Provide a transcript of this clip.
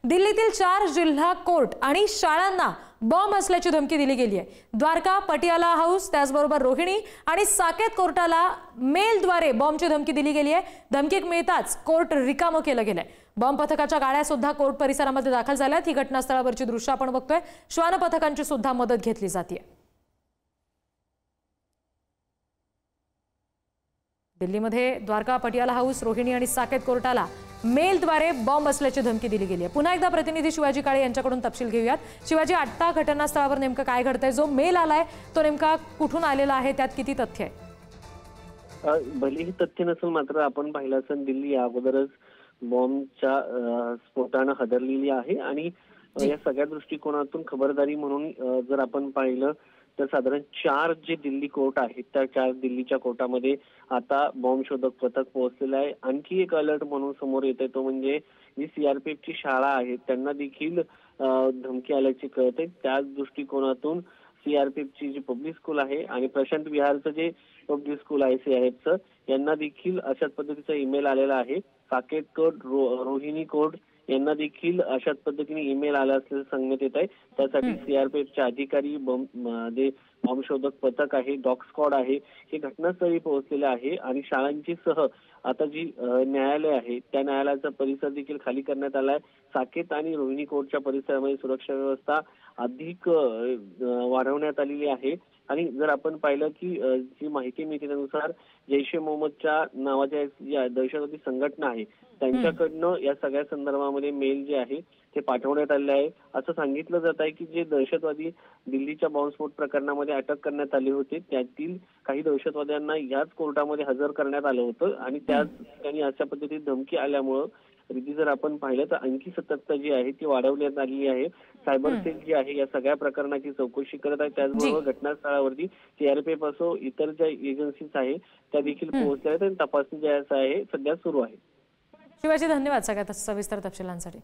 दिल्लीतील 4 जिल्हा कोर्ट आणि शाळांना बॉम्ब असल्याची धमकी दिली गेली आहे। द्वारका, पटियाला हाऊस, त्याचबरोबर रोहिणी आणि साकेत कोर्टाला मेलद्वारे बॉम्बची धमकी दिली गेली आहे। धमकी मिळताच कोर्ट रिकामं केलं गेलंय। बॉम्ब पथकाच्या गाड्या सुद्धा कोर्ट परिसरामध्ये दाखल झाल्यात। ही घटनास्थळावरची दृश्य आपण बघतोय। श्वान पथकांची सुद्धा मदत घेतली जाते। दिल्लीमध्ये द्वारका, पटियाला हाऊस, रोहिणी आणि साकेत कोर्टाला मेलद्वारे बॉम्ब असल्याची धमकी दिली गेली आहे। पुन्हा एकदा प्रतिनिधी शिवाजी काळे यांच्याकडून तपशील घेऊयात। शिवाजी, आता घटनास्थळावर नेमकं काय घडतंय? जो मेल आलाय तो नेमका कुठून आलेला आहे? त्यात किती तथ्य आहे? भलेही तथ्य नसेल, मात्र आपण पाहिलं असेल दिल्ली या अगोदरच बॉम्बच्या स्फोटानं हादरलेली आहे आणि या सगळ्या दृष्टिकोनातून खबरदारी म्हणून जर आपण पाहिलं तर साधारण 4 जे दिल्ली कोर्ट आहेत त्या 4 दिल्लीच्या कोर्टामध्ये आता बॉम्ब शोधक पथक पोहोचलेलं आहे। आणखी एक अलर्ट म्हणून समोर येते तो म्हणजे जी सीआरपीएफची शाळा आहे त्यांना देखील धमकी आल्याची कळते। त्याच दृष्टिकोनातून सीआरपीएफची जी पब्लिक स्कूल आहे आणि प्रशांत विहारचं जे पब्लिक स्कूल आहे सीआरपीएफचं, यांना देखील अशाच पद्धतीचा ईमेल आलेला आहे। साकेत कोर्ट, रोहिणी कोर्ट यांना देखील अशाच पद्धतीने ईमेल आला असल्याचं सांगण्यात येत आहे। त्यासाठी सीआरपीएफचे अधिकारी, बॉम्ब शोधक पथक आहे, डॉग स्क्वॉड आहे, हे घटनास्थळी पोहोचलेले आहे आणि शाळांची सह आता जी न्यायालय आहे त्या न्यायालयाचा परिसर देखील खाली करण्यात आलाय। साकेत आणि रोहिणी कोर्टच्या परिसरामध्ये सुरक्षा व्यवस्था अधिक वाढवण्यात आलेली आहे आणि जर आपण पाहिलं की जी माहिती मिळते त्यानुसार जैश ए मोहम्मदच्या नावाच्या ज्या दहशतवादी संघटना आहे त्यांच्याकडनं या सगळ्या संदर्भामध्ये मेल जे आहे ते पाठवण्यात आले आहे। असं सांगितलं जात आहे की जे दहशतवादी दिल्लीच्या बॉम्बस्फोट प्रकरणामध्ये अटक करण्यात आले होते त्यातील काही दहशतवाद्यांना याच कोर्टामध्ये हजर करण्यात आलं होतं आणि त्याच ठिकाणी अशा पद्धतीने धमकी आल्यामुळं जर आपण पाहिलं तर आणखी सतर्कता जी आहे ती वाढवण्यात आली आहे। सायबर सेल जी आहे या सगळ्या प्रकरणाची चौकशी करत आहे। त्याचबरोबर घटनास्थळावरती सीआरपीएफ असो इतर ज्या एजन्सीज आहे त्या देखील पोहोचल्या आहेत आणि तपासणी जी आहे सध्या सुरू आहे। शिवाजी, धन्यवाद सगळ्यात सविस्तर तपशिलांसाठी।